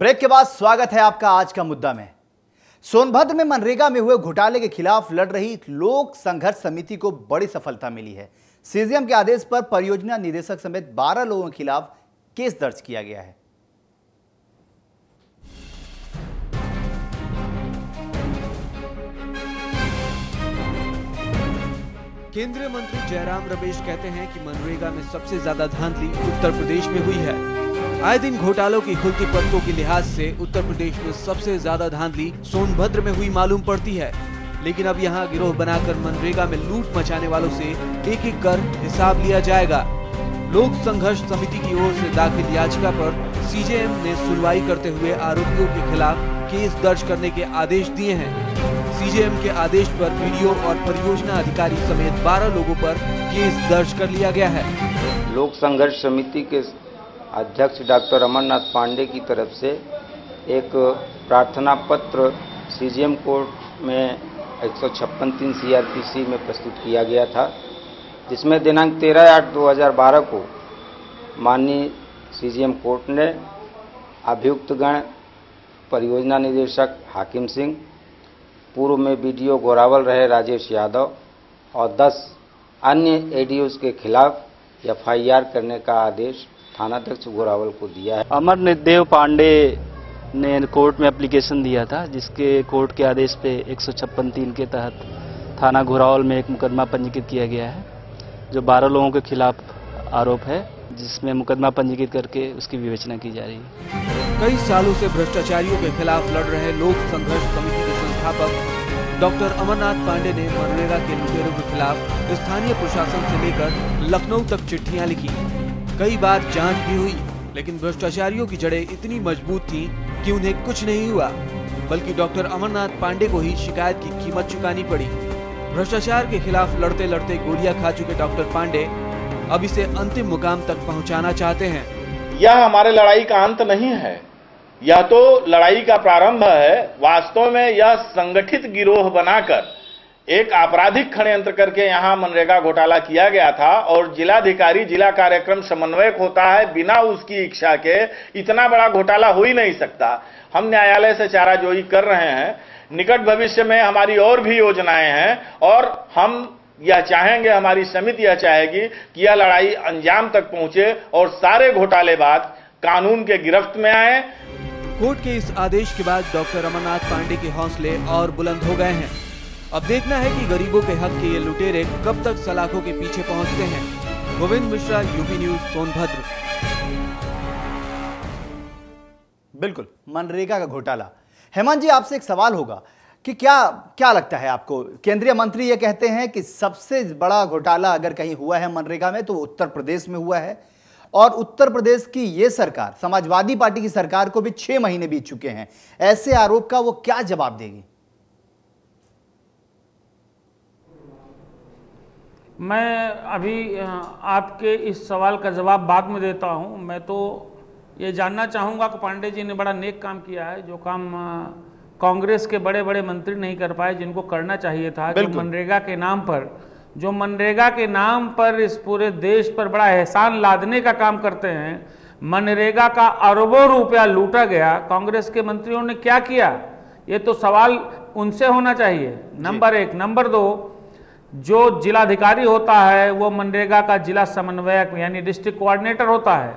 Break के बाद स्वागत है आपका आज का मुद्दा में। सोनभद्र में मनरेगा में हुए घोटाले के खिलाफ लड़ रही लोक संघर्ष समिति को बड़ी सफलता मिली है। सीजीएम के आदेश पर परियोजना निदेशक समेत 12 लोगों के खिलाफ केस दर्ज किया गया है। केंद्रीय मंत्री जयराम रमेश कहते हैं कि मनरेगा में सबसे ज्यादा धांधली उत्तर प्रदेश में हुई है। आए दिन घोटालों की खुलती पत्तों के लिहाज से उत्तर प्रदेश में सबसे ज्यादा धांधली सोनभद्र में हुई मालूम पड़ती है। लेकिन अब यहां गिरोह बनाकर मनरेगा में लूट मचाने वालों से एक एक कर हिसाब लिया जाएगा। लोक संघर्ष समिति की ओर से दाखिल याचिका पर सीजेएम ने सुनवाई करते हुए आरोपियों के खिलाफ केस दर्ज करने के आदेश दिए हैं। सीजेएम के आदेश पर वीडियो और परियोजना अधिकारी समेत 12 लोगों पर केस दर्ज कर लिया गया है। लोक संघर्ष समिति के अध्यक्ष डॉक्टर अमरनाथ पांडे की तरफ से एक प्रार्थना पत्र सीजीएम कोर्ट में 156(3) सीआरपीसी में प्रस्तुत किया गया था, जिसमें दिनांक 13/8/2012 को माननीय सीजीएम कोर्ट ने अभियुक्तगण परियोजना निदेशक हाकिम सिंह, पूर्व में बीडीओ गोरावल रहे राजेश यादव और 10 अन्य एडीओज के खिलाफ एफआईआर करने का आदेश थानाध्यक्ष गोरावल को दिया है। अमरदेव पांडे ने कोर्ट में एप्लीकेशन दिया था, जिसके कोर्ट के आदेश पे 156(3) के तहत थाना घोरावल में एक मुकदमा पंजीकृत किया गया है, जो 12 लोगों के खिलाफ आरोप है, जिसमें मुकदमा पंजीकृत करके उसकी विवेचना की जा रही है। कई सालों से भ्रष्टाचारियों के खिलाफ लड़ रहे लोक संघर्ष समिति के संस्थापक डॉक्टर अमरनाथ पांडे ने मनरेगा के लुटेरों के खिलाफ स्थानीय प्रशासन से लेकर लखनऊ तक चिट्ठियां लिखी। कई बार जांच भी हुई, लेकिन भ्रष्टाचारियों की जड़ें इतनी मजबूत थीं कि उन्हें कुछ नहीं हुआ, बल्कि डॉक्टर अमरनाथ पांडे को ही शिकायत की कीमत चुकानी पड़ी। भ्रष्टाचार के खिलाफ लड़ते लड़ते गोलियां खा चुके डॉक्टर पांडे अब इसे अंतिम मुकाम तक पहुंचाना चाहते हैं। यह हमारे लड़ाई का अंत नहीं है, यह तो लड़ाई का प्रारंभ है। वास्तव में यह संगठित गिरोह बनाकर एक आपराधिक षड्यंत्र करके यहां मनरेगा घोटाला किया गया था, और जिलाधिकारी जिला कार्यक्रम समन्वयक होता है, बिना उसकी इच्छा के इतना बड़ा घोटाला हो ही नहीं सकता। हम न्यायालय से चाराजोई कर रहे हैं। निकट भविष्य में हमारी और भी योजनाएं हैं, और हम यह चाहेंगे, हमारी समिति यह चाहेगी कि यह लड़ाई अंजाम तक पहुंचे और सारे घोटालेबाज कानून के गिरफ्त में आए। कोर्ट के इस आदेश के बाद डॉक्टर अमरनाथ पांडे के हौसले और बुलंद हो गए हैं। अब देखना है कि गरीबों के हक के ये लुटेरे कब तक सलाखों के पीछे पहुंचते हैं। Govind Mishra, UP news, Sonbhadra. बिल्कुल, मनरेगा का घोटाला। हेमंत जी, आपसे एक सवाल होगा कि क्या लगता है आपको? केंद्रीय मंत्री ये कहते हैं कि सबसे बड़ा घोटाला अगर कहीं हुआ है मनरेगा में तो उत्तर प्रदेश में हुआ है, और उत्तर प्रदेश की ये सरकार, समाजवादी पार्टी की सरकार को भी 6 महीने बीत चुके हैं। ऐसे आरोप का वो क्या जवाब देगी? मैं अभी आपके इस सवाल का जवाब बाद में देता हूं। मैं तो ये जानना चाहूंगा कि पांडे जी ने बड़ा नेक काम किया है, जो काम कांग्रेस के बड़े बड़े मंत्री नहीं कर पाए, जिनको करना चाहिए था। जो मनरेगा के नाम पर इस पूरे देश पर बड़ा एहसान लादने का काम करते हैं। मनरेगा का अरबों रुपया लूटा गया, कांग्रेस के मंत्रियों ने क्या किया? ये तो सवाल उनसे होना चाहिए, नंबर 1। नंबर 2, जो जिलाधिकारी होता है वो मनरेगा का जिला समन्वयक यानी डिस्ट्रिक्ट कोऑर्डिनेटर होता है।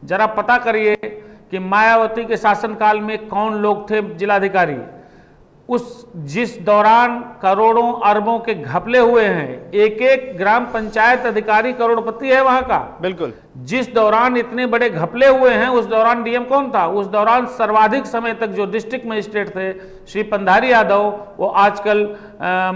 जरा पता करिए कि मायावती के शासनकाल में कौन लोग थे जिलाधिकारी। जिस दौरान करोड़ों अरबों के घपले हुए हैं, एक एक ग्राम पंचायत अधिकारी करोड़पति है वहां का। बिल्कुल। जिस दौरान इतने बड़े घपले हुए हैं, उस दौरान डीएम कौन था? उस दौरान सर्वाधिक समय तक जो डिस्ट्रिक्ट मजिस्ट्रेट थे श्री पंधारी यादव, वो आजकल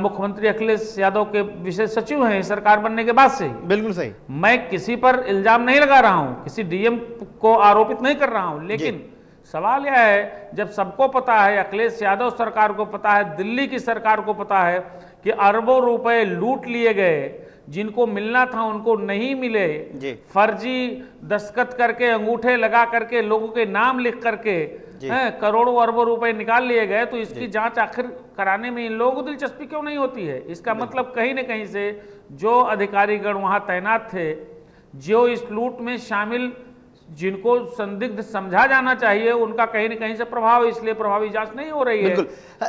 मुख्यमंत्री अखिलेश यादव के विशेष सचिव हैं सरकार बनने के बाद से। बिल्कुल सही। मैं किसी पर इल्जाम नहीं लगा रहा हूं, किसी डीएम को आरोपित नहीं कर रहा हूं, लेकिन सवाल यह है, जब सबको पता है, अखिलेश यादव सरकार को पता है, दिल्ली की सरकार को पता है कि अरबों रुपए लूट लिए गए, जिनको मिलना था उनको नहीं मिले, फर्जी दस्तखत करके, अंगूठे लगा करके, लोगों के नाम लिख करके करोड़ों अरबों रुपए निकाल लिए गए, तो इसकी जांच आखिर कराने में इन लोगों को दिलचस्पी क्यों नहीं होती है? इसका मतलब कहीं न कहीं से जो अधिकारीगण वहां तैनात थे, जो इस लूट में शामिल जिनको संदिग्ध समझा जाना चाहिए उनका कहीं न कहीं से प्रभाव, इसलिए प्रभावी जांच नहीं हो रही है।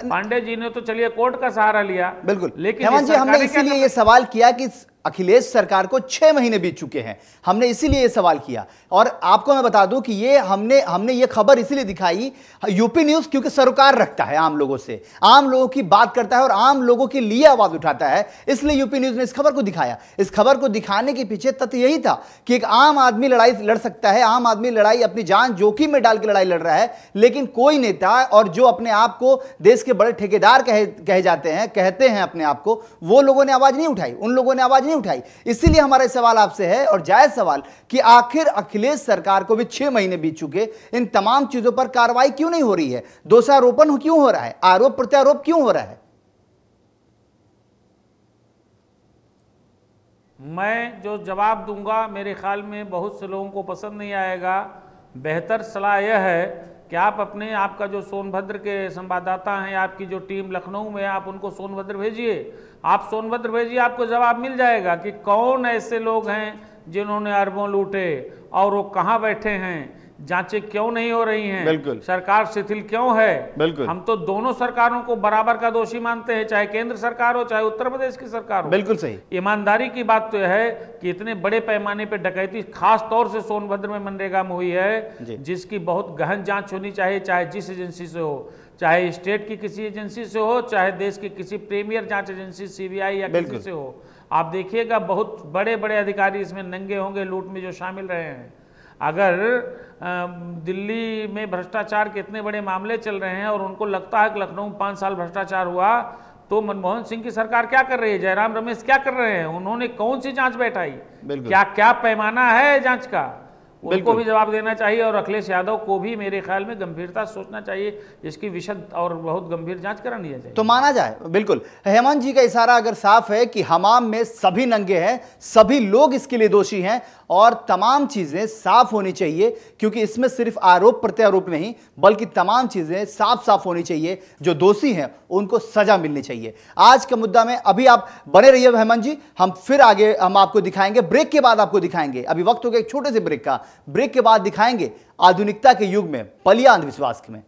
पांडे जी ने तो चलिए कोर्ट का सहारा लिया, बिल्कुल। लेकिन हेमंत जी, हमने इसीलिए ये सवाल किया कि अखिलेश सरकार को 6 महीने बीत चुके हैं, हमने इसीलिए ये सवाल किया। और आपको मैं बता दूं कि ये हमने ये खबर इसीलिए दिखाई, यूपी न्यूज क्योंकि सरोकार रखता है आम लोगों से, आम लोगों की बात करता है और आम लोगों के लिए आवाज उठाता है, इसलिए यूपी न्यूज ने इस खबर को दिखाया। इस खबर को दिखाने के पीछे तथ्य यही था कि एक आम आदमी लड़ाई लड़ सकता है, आम आदमी लड़ाई अपनी जान जोखिम में डाल के लड़ाई लड़ रहा है, लेकिन कोई नेता और जो अपने आप को देश के बड़े ठेकेदार कहे जाते हैं, कहते हैं अपने आप को, वो लोगों ने आवाज नहीं उठाई, उन लोगों ने आवाज नहीं उठाई। इसीलिए हमारा सवाल आपसे है, और जायज सवाल, कि आखिर अखिलेश सरकार को भी 6 महीने बीत चुके, इन तमाम चीजों पर कार्रवाई क्यों नहीं हो रही है? दोषारोपण क्यों हो रहा है? आरोप प्रत्यारोप क्यों हो रहा है? मैं जो जवाब दूंगा मेरे ख्याल में बहुत से लोगों को पसंद नहीं आएगा। बेहतर सलाह यह है कि आप अपने, आपका जो सोनभद्र के संवाददाता हैं, आपकी जो टीम लखनऊ में है, आप उनको सोनभद्र भेजिए, आप सोनभद्र भेजिए, आपको जवाब मिल जाएगा कि कौन ऐसे लोग हैं जिन्होंने अरबों लूटे और वो कहाँ बैठे हैं, जांचें क्यों नहीं हो रही हैं, बिल्कुल, सरकार शिथिल क्यों है। बिल्कुल, हम तो दोनों सरकारों को बराबर का दोषी मानते हैं, चाहे केंद्र सरकार हो चाहे उत्तर प्रदेश की सरकार हो। बिल्कुल सही। ईमानदारी की बात तो है कि इतने बड़े पैमाने पर डकैती खास तौर से सोनभद्र में मनरेगा में हुई है, जिसकी बहुत गहन जांच होनी चाहिए, चाहे जिस एजेंसी से हो, चाहे स्टेट की किसी एजेंसी से हो, चाहे देश की किसी प्रीमियर जांच एजेंसी सीबीआई या किसी से हो। आप देखिएगा बहुत बड़े बड़े अधिकारी इसमें नंगे होंगे लूट में जो शामिल रहे हैं। अगर दिल्ली में भ्रष्टाचार के इतने बड़े मामले चल रहे हैं और उनको लगता है कि लखनऊ में 5 साल भ्रष्टाचार हुआ, तो मनमोहन सिंह की सरकार क्या कर रही है, जयराम रमेश क्या कर रहे हैं, उन्होंने कौन सी जांच बैठाई, क्या क्या पैमाना है जांच का, उनको भी जवाब देना चाहिए। और अखिलेश यादव को भी मेरे ख्याल में गंभीरता सोचना चाहिए, इसकी विशद और बहुत गंभीर जांच करानी चाहिए। तो माना जाए, बिल्कुल हेमंत जी का इशारा अगर साफ है कि हमाम में सभी नंगे हैं, सभी लोग इसके लिए दोषी हैं और तमाम चीजें साफ होनी चाहिए, क्योंकि इसमें सिर्फ आरोप प्रत्यारोप नहीं बल्कि तमाम चीजें साफ साफ होनी चाहिए। जो दोषी हैं उनको सजा मिलनी चाहिए। आज का मुद्दा में अभी आप बने रहिए हेमंत जी, हम फिर आगे हम आपको दिखाएंगे, ब्रेक के बाद आपको दिखाएंगे, अभी वक्त हो गया एक छोटे से ब्रेक का, ब्रेक के बाद दिखाएंगे आधुनिकता के युग में पलिया अंधविश्वास में।